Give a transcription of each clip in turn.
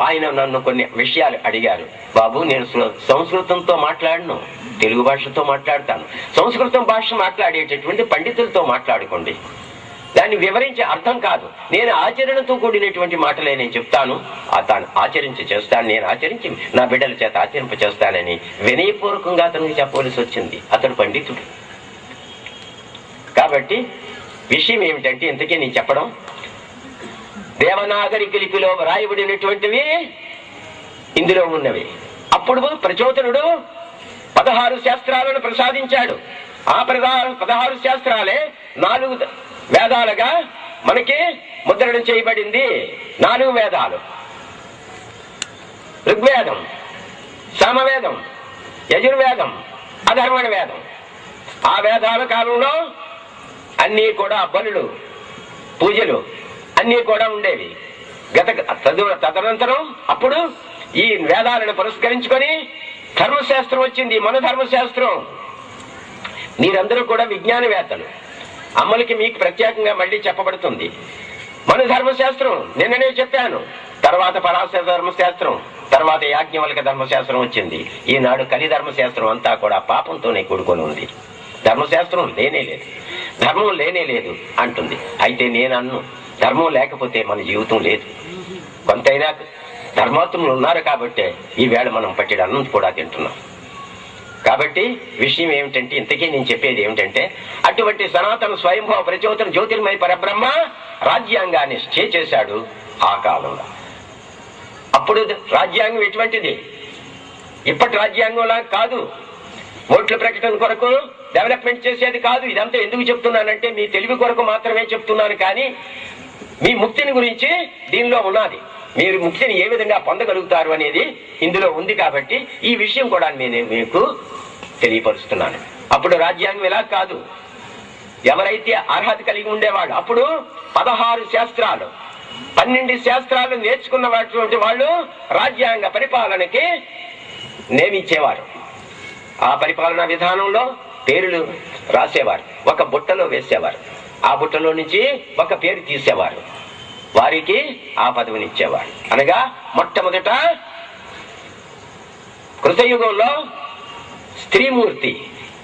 ఆయన నన్ను కొన్ని విషయాలు అడిగారు. బాబు, నేను సంస్కృతంతో మాట్లాడను, తెలుగు భాషతో మాట్లాడతాను. సంస్కృతం భాష మాట్లాడేటటువంటి పండితులతో మాట్లాడుకోండి, దాన్ని వివరించే అర్థం కాదు. నేను ఆచరణతో కూడినటువంటి మాటలే నేను చెప్తాను, తాను ఆచరించి చేస్తాను, నేను ఆచరించి నా బిడ్డల చేత ఆచరింప చేస్తానని వినయపూర్వకంగా అతనికి చెప్పవలసి వచ్చింది. అతడు పండితుడు. కాబట్టి విషయం ఏమిటంటే, ఇంతకీ నేను చెప్పడం, దేవనాగరిక లిపిలో వ్రాయబడినటువంటివి ఇందులో ఉన్నవి. అప్పుడు ప్రచోదనుడు 16 శాస్త్రాలను ప్రసాదించాడు. ఆ 16 శాస్త్రాలే 4 వేదాలుగా మనకి ముద్రణ చేయబడింది. 4 వేదాలు: ఋగ్వేదం, సామవేదం, యజుర్వేదం, అధర్వణ వేదం. ఆ వేదాల కాలంలో అన్నీ కూడా బలులు, పూజలు అన్నీ కూడా ఉండేవి. తదనంతరం అప్పుడు ఈ వేదాలను పురస్కరించుకొని ధర్మశాస్త్రం వచ్చింది, మన ధర్మశాస్త్రం. మీరందరూ కూడా విజ్ఞానవేత్తలు, అమ్మలకి మీకు ప్రత్యేకంగా మళ్ళీ చెప్పబడుతుంది. మన ధర్మశాస్త్రం నిన్ననే చెప్పాను. తర్వాత పరాశర ధర్మశాస్త్రం, తర్వాత యాజ్ఞవల్క ధర్మశాస్త్రం వచ్చింది. ఈనాడు కలి ధర్మశాస్త్రం అంతా కూడా పాపంతోనే కూడుకొని ఉంది. ధర్మశాస్త్రం లేనే లేదు, ధర్మం లేనే లేదు అంటుంది. అయితే నేను అన్ను, ధర్మం లేకపోతే మన జీవితం లేదు. కొంతైనా ధర్మాత్ములు ఉన్నారు కాబట్టే ఈవేళ మనం పట్టిన అన్నం కూడా తింటున్నాం. కాబట్టి విషయం ఏమిటంటే, ఇంతకీ నేను చెప్పేది ఏమిటంటే, అటువంటి సనాతన స్వయంభవ ప్రచోదన జ్యోతిర్మయ పరబ్రహ్మ రాజ్యాంగాన్ని స్టే చేశాడు ఆ కాలంలో. అప్పుడు రాజ్యాంగం ఎటువంటిది? ఇప్పటి రాజ్యాంగంలా కాదు. ఓట్ల ప్రకటన కొరకు డెవలప్మెంట్ చేసేది కాదు. ఇదంతా ఎందుకు చెప్తున్నానంటే, మీ తెలివి కొరకు మాత్రమే చెప్తున్నాను. కానీ మీ ముక్తిని గురించి దీనిలో ఉన్నది. మీరు ముక్తిని ఏ విధంగా పొందగలుగుతారు అనేది ఇందులో ఉంది. కాబట్టి ఈ విషయం కూడా నేను మీకు తెలియపరుస్తున్నాను. అప్పుడు రాజ్యాంగం ఇలా కాదు. ఎవరైతే అర్హత కలిగి ఉండేవాడు, అప్పుడు 16 శాస్త్రాలు 12 శాస్త్రాలు నేర్చుకున్నటువంటి వాళ్ళు రాజ్యాంగ పరిపాలనకి నియమించేవారు. ఆ పరిపాలనా విధానంలో పేర్లు రాసేవారు, ఒక బుట్టలో వేసేవారు. ఆ బుట్టలో నుంచి ఒక పేరు తీసేవారు, వారికి ఆ పదవినిచ్చేవారు. అనగా మొట్టమొదట కృతయుగంలో స్త్రీమూర్తి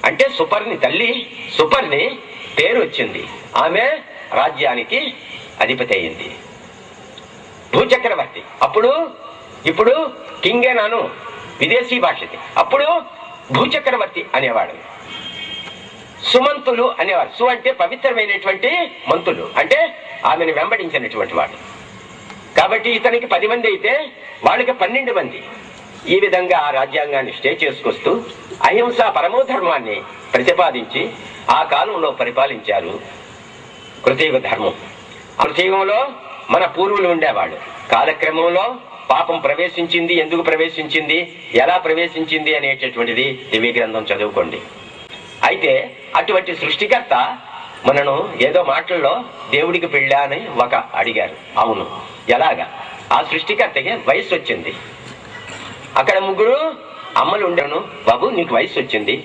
అంటే సుపర్ణి, తల్లి సుపర్ణి పేరు వచ్చింది. ఆమె రాజ్యానికి అధిపతి అయింది. భూచక్రవర్తి ఇప్పుడు కింగేనాను విదేశీ భాషది. అప్పుడు భూచక్రవర్తి అనేవాడు. సుమంతులు అనేవారు. సు అంటే పవిత్రమైనటువంటి మంతులు, అంటే ఆమెను వెంబడించినటువంటి వాడు. కాబట్టి ఇతనికి 10 మంది అయితే వాళ్ళకి 12 మంది. ఈ విధంగా ఆ రాజ్యాంగాన్ని స్టే చేసుకొస్తూ అహింసా పరమోధర్మాన్ని ప్రతిపాదించి ఆ కాలంలో పరిపాలించారు కృతయుగ ధర్మం. కృతయుగంలో మన పూర్వులు ఉండేవాళ్ళు. కాలక్రమంలో పాపం ప్రవేశించింది. ఎందుకు ప్రవేశించింది, ఎలా ప్రవేశించింది అనేటటువంటిది దివ్య గ్రంథం చదువుకోండి. అయితే అటువంటి సృష్టికర్త మనను ఏదో మాటల్లో దేవుడికి పెళ్ళా అని ఒక అడిగారు. అవును, ఎలాగా? ఆ సృష్టికర్తకి వయసు వచ్చింది. అక్కడ 3 అమ్మలు ఉండను. బాబు, నీకు వయసు వచ్చింది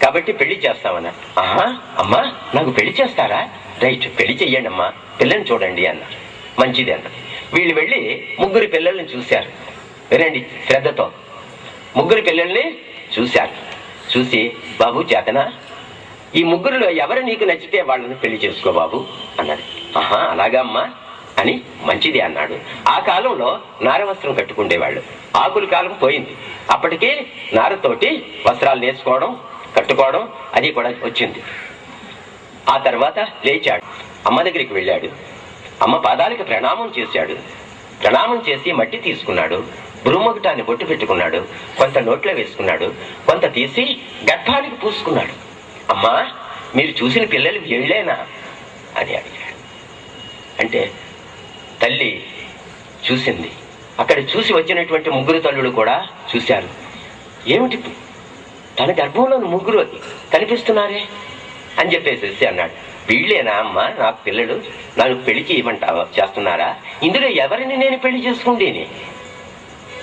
కాబట్టి పెళ్లి చేస్తామన్నా. ఆహా, అమ్మా నాకు పెళ్లి చేస్తారా? రైట్, పెళ్లి చెయ్యండి అమ్మా, పిల్లని చూడండి అన్నారు. మంచిది అన్న. వీళ్ళు వెళ్ళి 3 పిల్లల్ని చూశారు. వినండి శ్రద్ధతో. 3 పిల్లల్ని చూశారు. చూసి, బాబు చేతనా, ఈ 3లో ఎవరు నీకు నచ్చితే వాళ్ళని పెళ్లి చేసుకో బాబు అన్నాడు. ఆహా, అలాగా అమ్మా అని మంచిది అన్నాడు. ఆ కాలంలో నారవస్త్రం కట్టుకుండేవాళ్ళు. ఆకుల కాలం పోయింది. అప్పటికి నారతోటి వస్త్రాలు నేర్చుకోవడం, కట్టుకోవడం అది కూడా వచ్చింది. ఆ తర్వాత లేచాడు, అమ్మ దగ్గరికి వెళ్ళాడు. అమ్మ పాదాలకు ప్రణామం చేశాడు. ప్రణామం చేసి మట్టి తీసుకున్నాడు. భ్రూమకుటాన్ని బొట్టు పెట్టుకున్నాడు. కొంత నోట్లో వేసుకున్నాడు, కొంత తీసి గర్భానికి పూసుకున్నాడు. అమ్మా, మీరు చూసిన పిల్లలు వీళ్ళేనా అని అడిగాడు. అంటే తల్లి చూసింది. అక్కడ చూసి వచ్చినటువంటి 3 తల్లులు కూడా చూశారు. ఏమిటి తన గర్భంలో 3 కనిపిస్తున్నారే అని చెప్పేసి అన్నాడు. వీళ్ళేనా అమ్మ నాకు పిల్లలు, నాకు పెళ్లి చేయమంటావా, చేస్తున్నారా? ఇందులో ఎవరిని నేను పెళ్లి చేసుకుంటేని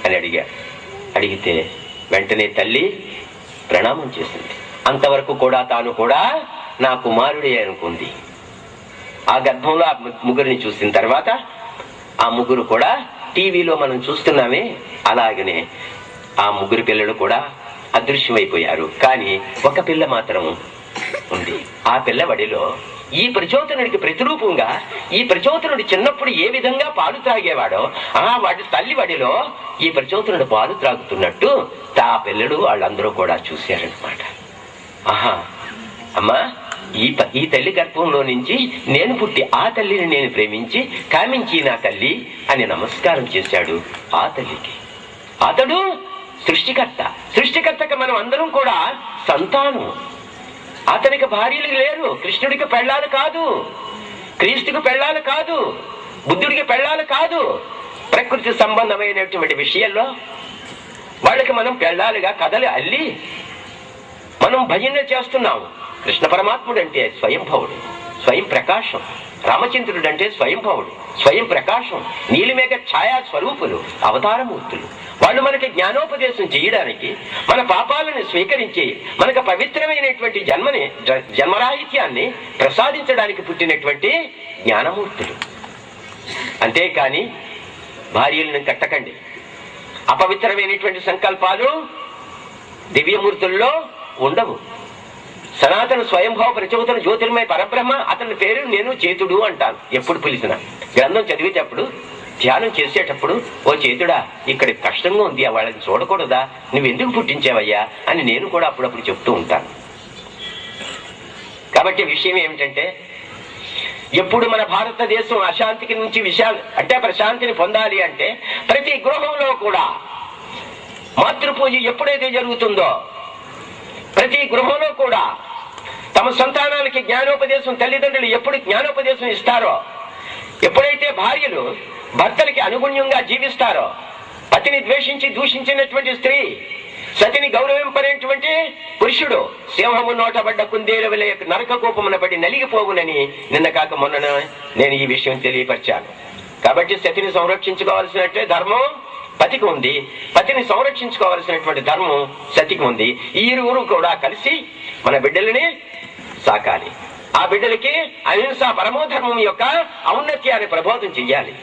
అని అడిగాడు. అడిగితే వెంటనే తల్లి ప్రణామం చేసింది. అంతవరకు కూడా తాను కూడా నా కుమారుడే అనుకుంది. ఆ గర్భంలో ఆ 3 చూసిన తర్వాత ఆ 3 కూడా టీవీలో మనం చూస్తున్నామే, అలాగనే ఆ ముగ్గురు పిల్లలు కూడా అదృశ్యమైపోయారు. కానీ ఒక పిల్ల మాత్రం ఉంది. ఆ పిల్లవాడిలో ఈ ప్రచోదనుడికి ప్రతిరూపంగా ఈ ప్రచోదనుడు చిన్నప్పుడు ఏ విధంగా పాలు త్రాగేవాడో వాడి తల్లి వాడిలో ఈ ప్రచోదనుడు పాలు త్రాగుతున్నట్టు ఆ పిల్లలు వాళ్ళందరూ కూడా చూశారనమాట. అమ్మా, ఈ తల్లి గర్భంలో నుంచి నేను పుట్టి ఆ తల్లిని నేను ప్రేమించి కామించి నా తల్లి అని నమస్కారం చేశాడు ఆ తల్లికి. అతడు సృష్టికర్తకి మనం అందరం కూడా సంతానం. అతనికి భార్యలు లేరు, కృష్ణుడికి పెళ్ళాలు కాదు, క్రీస్తుకు పెళ్ళాలు కాదు, బుద్ధుడికి పెళ్ళాలు కాదు. ప్రకృతి సంబంధమైనటువంటి విషయాల్లో వాళ్ళకి మనం పెళ్ళాలుగా కథలు అల్లి మనం భజన చేస్తున్నాము. కృష్ణ పరమాత్ముడు అంటే స్వయంభవుడు, స్వయం ప్రకాశం. రామచంద్రుడు అంటే స్వయంభవుడు, స్వయం ప్రకాశం. నీలిమేఘ ఛాయా స్వరూపులు, అవతారమూర్తులు. వాళ్ళు మనకి జ్ఞానోపదేశం చేయడానికి, మన పాపాలను స్వీకరించి మనకు పవిత్రమైనటువంటి జన్మరాహిత్యాన్ని ప్రసాదించడానికి పుట్టినటువంటి జ్ఞానమూర్తులు. అంతేకాని భార్యలను కట్టకండి. అపవిత్రమైనటువంటి సంకల్పాలు దివ్యమూర్తుల్లో ఉండవు. సనాతన స్వయంభవ ప్రచోదన జ్యోతిర్మయ పరబ్రహ్మ, అతని పేరు నేను చేతుడు అంటాను. ఎప్పుడు పిలిచిన గ్రంథం చదివేటప్పుడు, ధ్యానం చేసేటప్పుడు, ఓ చేతుడా ఇక్కడ కష్టంగా ఉంది, వాళ్ళని చూడకూడదా, నువ్వెందుకు పుట్టించావయ్యా అని నేను కూడా అప్పుడప్పుడు చెప్తూ ఉంటాను. కాబట్టి విషయం ఏమిటంటే, ఎప్పుడు మన భారతదేశం అశాంతికి నుంచి అంటే ప్రశాంతిని పొందాలి అంటే ప్రతి గృహంలో కూడా మాతృపూజ ఎప్పుడైతే జరుగుతుందో, ప్రతి గృహంలో కూడా తమ సంతానానికి జ్ఞానోపదేశం తల్లిదండ్రులు ఎప్పుడు జ్ఞానోపదేశం ఇస్తారో, ఎప్పుడైతే భార్యలు భర్తలకి అనుగుణ్యంగా జీవిస్తారో, పతిని ద్వేషించి దూషించినటువంటి స్త్రీ సతిని గౌరవింపనేటువంటి పురుషుడు సింహము నోటబడ్డ కుందేలు వలె నరక కోపమున పడి నలిగిపోవునని నిన్న కాక మొన్న నేను ఈ విషయం తెలియపరిచాను. కాబట్టి సతిని సంరక్షించుకోవాల్సినట్టే ధర్మం పతికి ఉంది, పతిని సంరక్షించుకోవాల్సినటువంటి ధర్మం సతికి ఉంది. ఈ ఇరువురు కూడా కలిసి మన బిడ్డలని సాకాలి. ఆ బిడ్డలకి అహింసా పరమోధర్మం యొక్క ఔన్నత్యాన్ని ప్రబోధం చెయ్యాలి.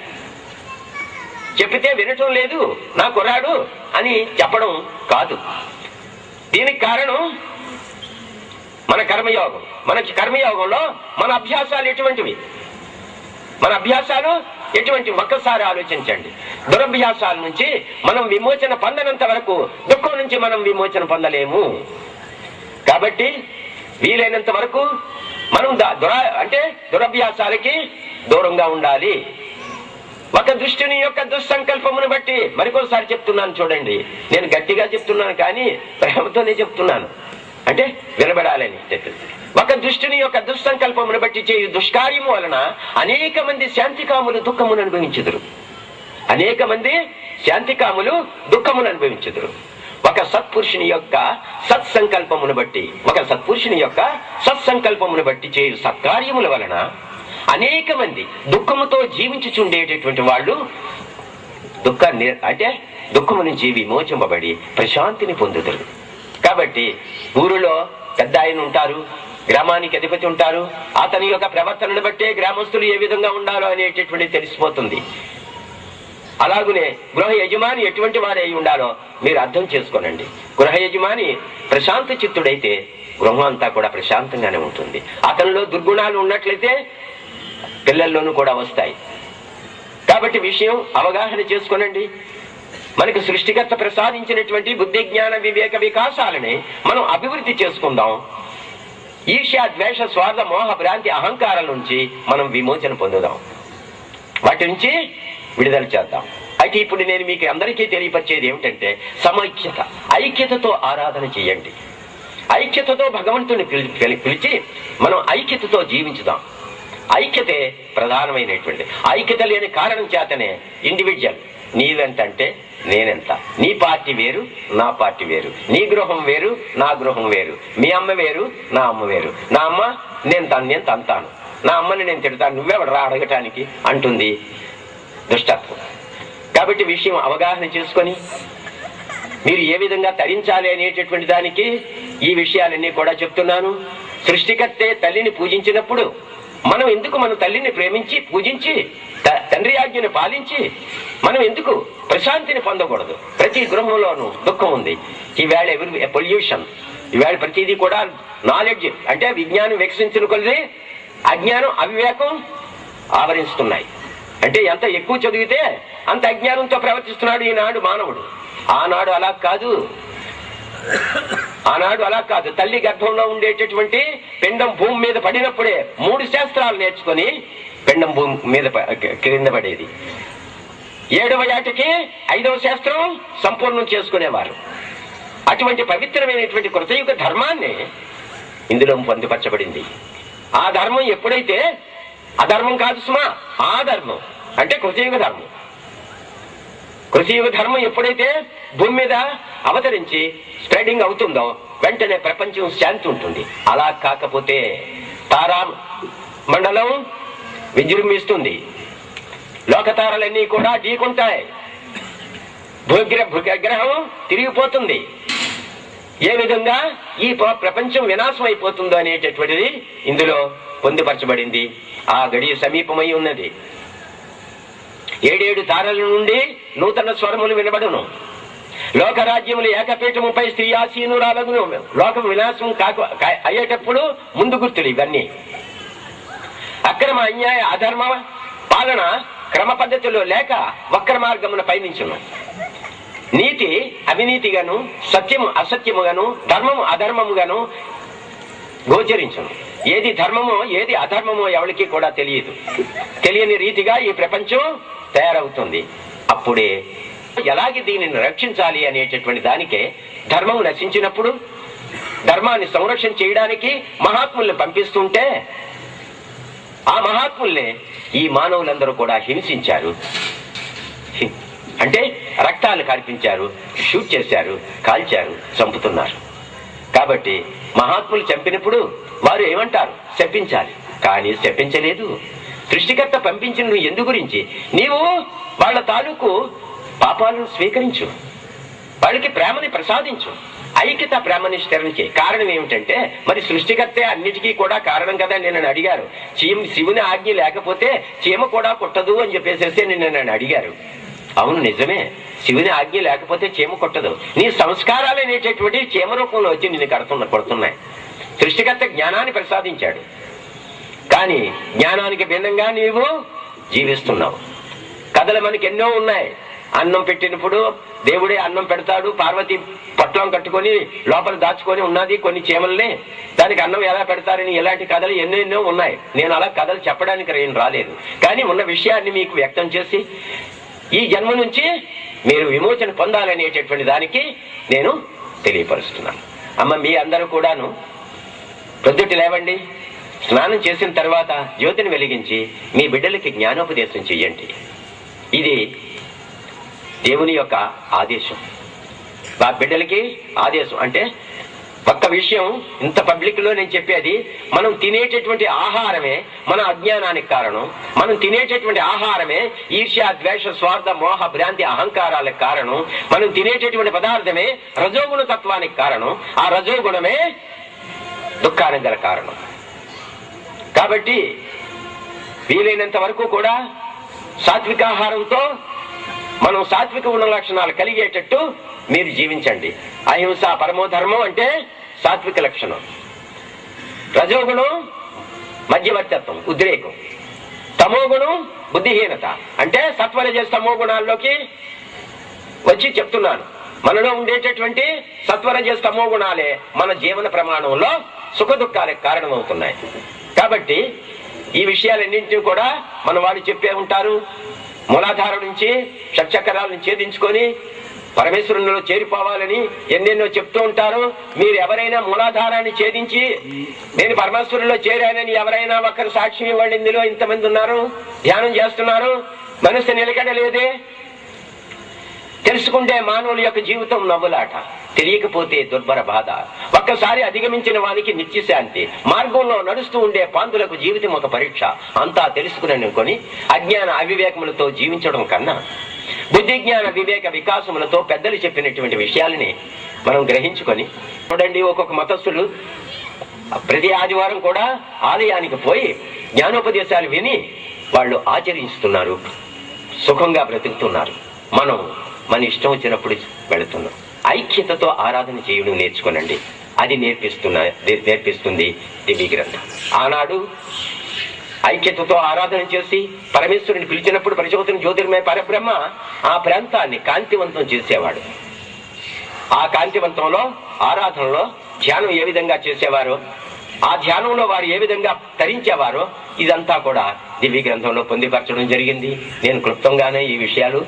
చెప్పితే వినటం లేదు నా కుర్రాడు అని చెప్పడం కాదు. దీనికి కారణం మన కర్మయోగం. మన కర్మయోగంలో మన అభ్యాసాలు ఎటువంటివి, మన అభ్యాసాలు ఎటువంటి ఒక్కసారి ఆలోచించండి. దురభ్యాసాల నుంచి మనం విమోచన పొందనంత వరకు దుఃఖం నుంచి మనం విమోచన పొందలేము. కాబట్టి వీలైనంత వరకు మనం దురభ్యాసాలకి దూరంగా ఉండాలి. ఒక దుష్టుని యొక్క దుస్సంకల్పమును బట్టి, మరికోసారి చెప్తున్నాను చూడండి, నేను గట్టిగా చెప్తున్నాను కానీ ప్రేమతోనే చెప్తున్నాను, అంటే వినబడాలని చెప్పేసి. ఒక దుష్టుని యొక్క దుస్సంకల్పమును బట్టి చేయు దుష్కార్యము వలన అనేక మంది శాంతికాములు దుఃఖమును అనుభవించుదురు. అనేక మంది శాంతికాములు దుఃఖమును అనుభవించుదురు. ఒక సత్పురుషుని యొక్క సత్సంకల్పమును బట్టి చేయు సత్కార్యముల వలన అనేక మంది దుఃఖముతో జీవించుచుండేటటువంటి వాళ్ళు దుఃఖము నుంచి విమోచింపబడి ప్రశాంతిని పొందుతారు. కాబట్టి ఊరిలో పెద్ద ఆయన ఉంటారు, గ్రామానికి అధిపతి ఉంటారు, అతని యొక్క ప్రవర్తనను బట్టే గ్రామస్తులు ఏ విధంగా ఉండాలో అనేటటువంటి తెలిసిపోతుంది. అలాగునే గృహ యజమాని ఎటువంటి వారై ఉండాలో మీరు అర్థం చేసుకోనండి. గృహ యజమాని ప్రశాంత చిత్తుడైతే గృహం అంతా కూడా ప్రశాంతంగానే ఉంటుంది. అతనిలో దుర్గుణాలు ఉన్నట్లయితే పిల్లల్లోనూ కూడా వస్తాయి. కాబట్టి విషయం అవగాహన చేసుకోనండి. మనకు సృష్టికర్త ప్రసాదించినటువంటి బుద్ధి జ్ఞాన వివేక వికాసాలని మనం అభివృద్ధి చేసుకుందాం. ఈర్ష్య ద్వేష స్వార్థ మోహ భ్రాంతి అహంకారాల నుంచి మనం విమోచన పొందుదాం, వాటి నుంచి విడుదల చేద్దాం. అయితే ఇప్పుడు నేను మీకు అందరికీ తెలియపరిచేది ఏమిటంటే సమైక్యత, ఐక్యతతో ఆరాధన చేయండి. ఐక్యతతో భగవంతుని పిలిచి మనం ఐక్యతతో జీవించుదాం. ఐక్యతే ప్రధానమైనటువంటి. ఐక్యత లేని కారణం చేతనే ఇండివిజువల్, నీవెంతంటే నేనెంత, నీ పార్టీ వేరు నా పార్టీ వేరు, నీ గృహం వేరు నా గృహం వేరు, మీ అమ్మ వేరు నా అమ్మ వేరు, నా అమ్మ నేను తంతాను, నా అమ్మని నేను తిడతాను, నువ్వెవడరా అడగటానికి అంటుంది దుష్టత్వం. కాబట్టి విషయం అవగాహన చేసుకొని మీరు ఏ విధంగా తరించాలి అనేటటువంటి దానికి ఈ విషయాలన్నీ కూడా చెప్తున్నాను. సృష్టికర్తే తల్లిని పూజించినప్పుడు మనం ఎందుకు మన తల్లిని ప్రేమించి పూజించి తండ్రి ఆజ్ఞను పాలించి మనం ఎందుకు ప్రశాంతిని పొందకూడదు? ప్రతి గృహంలోనూ దుఃఖం ఉంది. ఈవేళ పొల్యూషన్, ఈవేళ ప్రతిదీ కూడా నాలెడ్జ్ అంటే విజ్ఞానం వికసించిన కొద్దీ అజ్ఞానం అవివేకం ఆవరిస్తున్నాయి. అంటే ఎంత ఎక్కువ చదివితే అంత అజ్ఞానంతో ప్రవర్తిస్తున్నాడు ఈనాడు మానవుడు. ఆనాడు అలా కాదు. తల్లి గర్భంలో ఉండేటటువంటి పిండం భూమి మీద పడినప్పుడే 3 శాస్త్రాలు నేర్చుకుని పిండం భూమి మీద క్రింద పడేది. 7వ ఏటకి 5వ శాస్త్రం సంపూర్ణం చేసుకునేవారు. అటువంటి పవిత్రమైనటువంటి కృతయుగ ధర్మాన్ని ఇందులో పొందుపరచబడింది. ఆ ధర్మం ఎప్పుడైతే అధర్మం కాదు సుమా, ఆ ధర్మం అంటే కృతయుగ ధర్మం. కృతయుగ ధర్మం ఎప్పుడైతే భూమి మీద అవతరించి స్ప్రెడింగ్ అవుతుందో వెంటనే ప్రపంచం శాంతి ఉంటుంది. అలా కాకపోతే తారా మండలం విజృంభిస్తుంది, లోకతారలన్నీ కూడా ఢీకుంటాయి, భూగ్రహం తిరిగిపోతుంది. ఏ విధంగా ఈ ప్రపంచం వినాశం అయిపోతుందో అనేటటువంటిది ఇందులో పొందుపరచబడింది. ఆ గడియ సమీపమై ఉన్నది. 7 తారల నుండి నూతన స్వరములు వినబడును. లోకరాజ్యములు ఏకపీఠముపై స్త్రీ ఆసీనురాలగును. లోకం వినాశం అయ్యేటప్పుడు ముందు గుర్తులు ఇవన్నీ. అక్రమ అన్యాయ అధర్మ పాలన క్రమ పద్ధతిలో లేక వక్ర మార్గమున పయనించును. నీతి అవినీతిగాను, సత్యము అసత్యముగాను, ధర్మము అధర్మముగాను గోచరించును. ఏది ధర్మమో ఏది అధర్మమో ఎవరికి కూడా తెలియని రీతిగా ఈ ప్రపంచం తయారవుతుంది. అప్పుడే ఎలాగే దీనిని రక్షించాలి అనేటటువంటి దానికే ధర్మం నశించినప్పుడు ధర్మాన్ని సంరక్షణ చేయడానికి మహాత్ముల్ని పంపిస్తుంటే ఆ మహాత్ముల్ని ఈ మానవులందరూ కూడా హింసించారు. అంటే రక్తాలు కార్పించారు, షూట్ చేశారు, కాల్చారు, చంపుతున్నారు. కాబట్టి మహాత్ములు చంపినప్పుడు వారు ఏమంటారు? శపించాలి. కానీ శపించలేదు. సృష్టికర్త పంపించిన నువ్వు ఎందు గురించి నీవు వాళ్ళ తాలూకు పాపాలను స్వీకరించు, వాళ్ళకి ప్రేమని ప్రసాదించు, ఐక్యత ప్రేమని స్థిరించే. కారణం ఏమిటంటే మరి సృష్టికర్తే అన్నిటికీ కూడా కారణం కదా. నేను అడిగారు, శివుని ఆజ్ఞ లేకపోతే చీమ కూడా కొట్టదు అని చెప్పేసేసి నన్ను అడిగారు. అవును, నిజమే. శివుని ఆజ్ఞ లేకపోతే చీమ కొట్టదు. నీ సంస్కారాలు అనేటటువంటి చీమ రూపంలో వచ్చి నిన్ను కొడుతున్నాయి. సృష్టికర్త జ్ఞానాన్ని ప్రసాదించాడు, కానీ జ్ఞానానికి భిన్నంగా నీవు జీవిస్తున్నావు. కథలు మనకి ఎన్నో ఉన్నాయి. అన్నం పెట్టినప్పుడు దేవుడే అన్నం పెడతాడు, పార్వతి పట్లం కట్టుకొని లోపల దాచుకొని ఉన్నది కొన్ని చీమల్ని, దానికి అన్నం ఎలా పెడతారని ఇలాంటి కథలు ఎన్నెన్నో ఉన్నాయి. నేను అలా కథలు చెప్పడానికి నేను రాలేదు, కానీ ఉన్న విషయాన్ని మీకు వ్యక్తం చేసి ఈ జన్మ నుంచి మీరు విమోచన పొందాలనేటటువంటి దానికి నేను తెలియపరుస్తున్నాను. అమ్మ, మీ అందరూ కూడాను ప్రొద్దుటి లేవండి, స్నానం చేసిన తర్వాత జ్యోతిని వెలిగించి మీ బిడ్డలకి జ్ఞానోపదేశం చెయ్యండి. ఇది దేవుని యొక్క ఆదేశం. ఆ బిడ్డలకి ఆదేశం అంటే ఒక్క విషయం ఇంత పబ్లిక్ లో నేను చెప్పేది, మనం తినేటటువంటి ఆహారమే మన అజ్ఞానానికి కారణం. మనం తినేటటువంటి ఆహారమే ఈర్ష్య, ద్వేష, స్వార్థ, మోహ, భ్రాంతి, అహంకారాలకు కారణం. మనం తినేటటువంటి పదార్థమే రజోగుణ తత్వానికి కారణం. ఆ రజోగుణమే దుఃఖానికి గల కారణం. కాబట్టి వీలైనంత వరకు కూడా సాత్వికాహారంతో మనం సాత్విక గుణ లక్షణాలు కలిగేటట్టు మీరు జీవించండి. అహింస పరమోధర్మం అంటే సాత్విక లక్షణం. రజోగుణం మధ్యవర్తిత్వం, ఉద్రేకం. తమోగుణం బుద్ధిహీనత. అంటే సత్వరజ తమో గుణాల్లోకి వచ్చి చెప్తున్నాను. మనలో ఉండేటటువంటి సత్వరజ తమో గుణాలే మన జీవన ప్రమాణంలో సుఖ దుఃఖాలకు కారణమవుతున్నాయి. కాబట్టి ఈ విషయాలన్నింటినీ కూడా మన వాళ్ళు చెప్పే ఉంటారు. మూలాధారం నుంచి షట్చక్రాలను ఛేదించుకొని పరమేశ్వరునిలో చేరిపోవాలని ఎన్నెన్నో చెప్తూ ఉంటారు. మీరు ఎవరైనా మూలాధారాన్ని ఛేదించి నేను పరమేశ్వరునిలో చేరానని ఎవరైనా ఒక్కరు సాక్ష్యం ఇవ్వండి. ఇందులో ఇంతమంది ఉన్నారు, ధ్యానం చేస్తున్నారు, మనసు నిలకడలేదే. తెలుసుకుంటే మానవుల యొక్క జీవితం నవ్వులాట, తెలియకపోతే దుర్భర బాధ. ఒక్కసారి అధిగమించిన వానికి నిత్యశాంతి. మార్గంలో నడుస్తూ ఉండే పాందులకు జీవితం ఒక పరీక్ష. అంతా తెలుసుకుని అనుకొని అజ్ఞాన అవివేకములతో జీవించడం కన్నా బుద్ధి జ్ఞాన వివేక వికాసములతో పెద్దలు చెప్పినటువంటి విషయాలని మనం గ్రహించుకొని చూడండి. ఒక్కొక్క మతస్థులు ప్రతి ఆదివారం కూడా ఆలయానికి పోయి జ్ఞానోపదేశాలు విని వాళ్ళు ఆచరిస్తున్నారు. సుఖంగా బ్రతుకుతున్నారు. మనం మన ఇష్టం వచ్చినప్పుడు వెళుతున్నాం. ఐక్యతతో ఆరాధన చేయడం నేర్చుకోనండి. అది నేర్పిస్తుంది దివ్య గ్రంథం. ఆనాడు ఐక్యతతో ఆరాధన చేసి పరమేశ్వరుని పిలిచినప్పుడు ప్రచోదన జ్యోతిర్మయ పరబ్రహ్మ ఆ ప్రాంతాన్ని కాంతివంతం చేసేవాడు. ఆ కాంతివంతంలో ఆరాధనలో ధ్యానం ఏ విధంగా చేసేవారో, ఆ ధ్యానంలో వారు ఏ విధంగా తరించేవారో ఇదంతా కూడా దివ్య గ్రంథంలో పొందుపరచడం జరిగింది. నేను క్లుప్తంగానే ఈ విషయాలు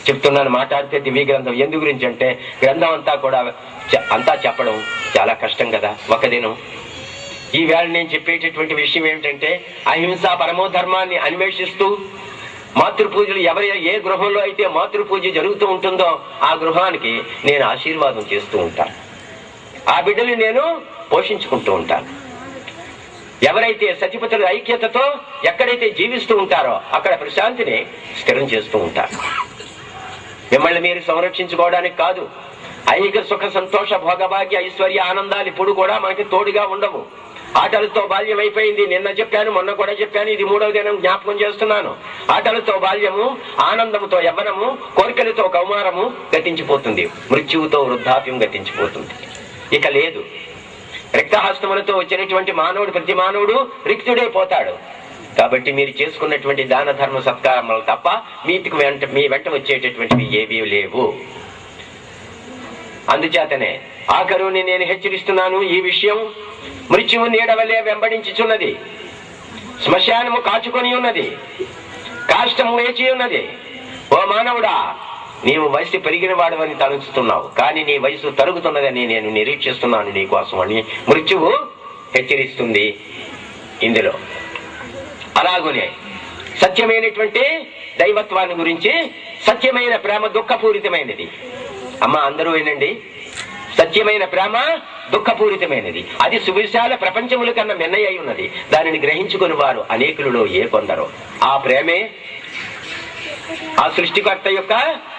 చెప్తున్నాను. మాట్లాడితే దివ్య గ్రంథం ఎందు గురించి అంటే గ్రంథం అంతా కూడా అంతా చెప్పడం చాలా కష్టం కదా ఒక దినం. ఈవేళ నేను చెప్పేటటువంటి విషయం ఏమిటంటే అహింస పరమో ధర్మాన్ని అన్వేషిస్తూ మాతృపూజలు ఏ గృహంలో అయితే మాతృపూజ జరుగుతూ ఉంటుందో ఆ గృహానికి నేను ఆశీర్వాదం చేస్తూ ఉంటాను. ఆ బిడ్డలు నేను పోషించుకుంటూ ఉంటాను. ఎవరైతే సతిపతుల ఐక్యతతో ఎక్కడైతే జీవిస్తూ ఉంటారో అక్కడ ప్రశాంతిని స్థిరం చేస్తూ ఉంటారు. మిమ్మల్ని మీరు సంరక్షించుకోవడానికి కాదు. ఐహిక సుఖ సంతోష భోగభాగ్య ఐశ్వర్య ఆనందాలు ఇప్పుడు కూడా మనకి తోడుగా ఉండవు. ఆటలతో బాల్యం అయిపోయింది. నిన్న చెప్పాను, మొన్న కూడా చెప్పాను, ఇది 3వ దినం జ్ఞాపకం చేస్తున్నాను. ఆటలతో బాల్యము, ఆనందముతో యవ్వనము, కోరికలతో కౌమారము గతించిపోతుంది. మృత్యువుతో వృద్ధాప్యం గతించిపోతుంది. ఇక లేదు. రిక్తహస్తములతో వచ్చినటువంటి మానవుడు, ప్రతి మానవుడు రిక్తుడే పోతాడు. కాబట్టి మీరు చేసుకున్నటువంటి దాన ధర్మ సత్కారములు తప్ప మీ వెంట వచ్చేటటువంటివి ఏవీ లేవు. అందుచేతనే ఆఖరుని నేను హెచ్చరిస్తున్నాను. ఈ విషయం మృత్యువు నీడవలే వెంబడించుచున్నది. శ్మశానము కాచుకొని ఉన్నది. కాష్టము వేచి ఉన్నది. ఓ మానవుడా, నీవు వయసు పెరిగిన వాడవని తలుచుతున్నావు, కానీ నీ వయసు తరుగుతున్నదని నేను నిరీక్షిస్తున్నాను నీ కోసం అని మృత్యువు హెచ్చరిస్తుంది ఇందులో. అలాగునే సత్యమైనటువంటి దైవత్వాన్ని గురించి, సత్యమైన ప్రేమ దుఃఖపూరితమైనది. అమ్మ అందరూ వినండి, సత్యమైన ప్రేమ దుఃఖపూరితమైనది. అది సువిశాల ప్రపంచముల కన్నా మిన్నయ్య ఉన్నది. దానిని గ్రహించుకుని వారు అనేకులలో ఏ కొందరో. ఆ ప్రేమే ఆ సృష్టికర్త యొక్క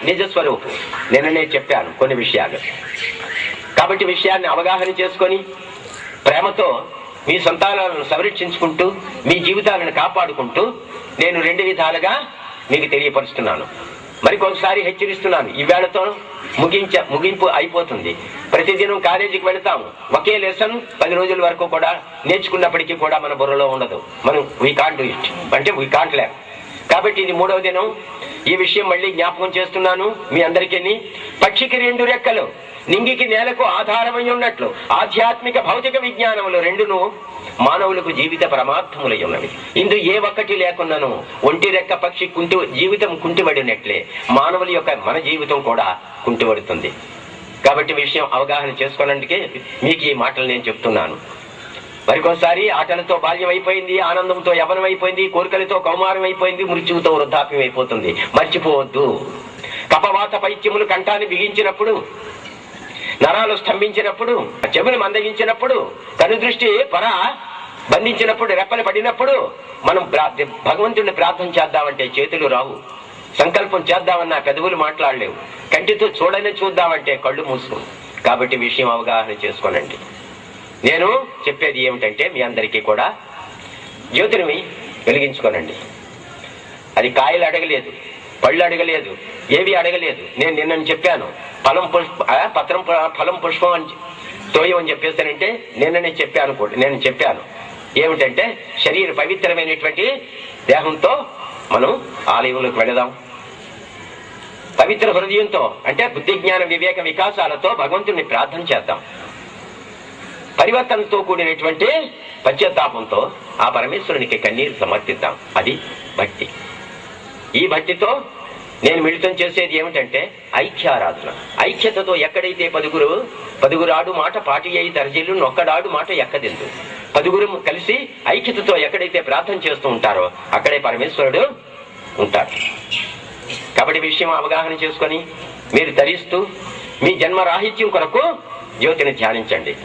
నిజస్వరూపం. నిన్ననే చెప్పాను కొన్ని విషయాలు. కాబట్టి విషయాన్ని అవగాహన చేసుకొని ప్రేమతో మీ సంతానాలను సంరక్షించుకుంటూ మీ జీవితాలను కాపాడుకుంటూ నేను 2 విధాలుగా మీకు తెలియపరుస్తున్నాను. మరికొకసారి హెచ్చరిస్తున్నాను. ఈవేళతో ముగింపు అయిపోతుంది. ప్రతిదినం కాలేజీకి వెళతాము. ఒకే లెసన్ 10 రోజుల వరకు కూడా నేర్చుకున్నప్పటికీ కూడా మన బుర్రలో ఉండదు. మనం వీ కాంట్ డూ ఇట్ అంటే వీ కాంట్ లెర్న్. కాబట్టి ఇది 3వ దినం. ఈ విషయం మళ్ళీ జ్ఞాపకం చేస్తున్నాను మీ అందరికీ. పక్షికి 2 రెక్కలు, నింగికి నేలకు ఆధారమై ఉన్నట్లు ఆధ్యాత్మిక భౌతిక విజ్ఞానములు 2ను మానవులకు జీవిత పరమార్థములై ఉన్నవి. ఇందు ఏ ఒక్కటి లేకున్నాను ఒంటి రెక్క పక్షి జీవితం కుంటిబడినట్లే మానవుల యొక్క మన జీవితం కూడా కుంటిబడుతుంది. కాబట్టి విషయం అవగాహన చేసుకోవడానికి మీకు ఈ మాటలు నేను చెప్తున్నాను. మరికోసారి ఆటలతో బాల్యం అయిపోయింది, ఆనందంతో యవ్వనం అయిపోయింది, కోరికలతో కౌమారం అయిపోయింది, మృత్యువుతో వృద్ధాప్యం అయిపోతుంది. మర్చిపోవద్దు. కపవాత పైత్యములు కంఠాన్ని బిగించినప్పుడు, నరాలు స్తంభించినప్పుడు, చెవులు మందగించినప్పుడు, కనుదృష్టి పొర బంధించినప్పుడు, రెప్పలు పడినప్పుడు మనం భగవంతుడిని ప్రార్థన చేద్దామంటే చేతులు రావు. సంకల్పం చేద్దామన్నా పెదవులు మాట్లాడలేవు. కంటితో చూద్దామంటే కళ్ళు మూసుకో. కాబట్టి విషయం అవగాహన చేసుకోనండి. నేను చెప్పేది ఏమిటంటే మీ అందరికీ కూడా జ్యోతిని వెలిగించుకోనండి. అది కాయలు అడగలేదు, పళ్ళు అడగలేదు, ఏవి అడగలేదు. నేను నిన్న చెప్పాను ఫలం పుష్పం అని తోయం అని చెప్పేస్తానంటే నిన్ననే చెప్పాను కూడా. నేను చెప్పాను ఏమిటంటే శరీర పవిత్రమైనటువంటి దేహంతో మనం ఆలయంలోకి వెళదాం. పవిత్ర హృదయంతో అంటే బుద్ధి జ్ఞాన వివేక వికాసాలతో భగవంతుడిని ప్రార్థన చేద్దాం. పరివర్తనతో కూడినటువంటి పశ్చాత్తాపంతో ఆ పరమేశ్వరునికి కన్నీరు సమర్పిద్దాం. అది భక్తి. ఈ భక్తితో నేను మిళితం చేసేది ఏమిటంటే ఐక్యారాధన. ఐక్యతతో ఎక్కడైతే పదుగురాడు మాట పాటి అయి తర్జీలు నొక్కడాడు మాట ఎక్కదిందు. 10 కలిసి ఐక్యతతో ఎక్కడైతే ప్రార్థన చేస్తూ ఉంటారో అక్కడే పరమేశ్వరుడు ఉంటాడు. కాబట్టి విషయం అవగాహన చేసుకొని మీరు తరిస్తూ మీ జన్మరాహిత్యం కొరకు జ్యోతిని ధ్యానించండి.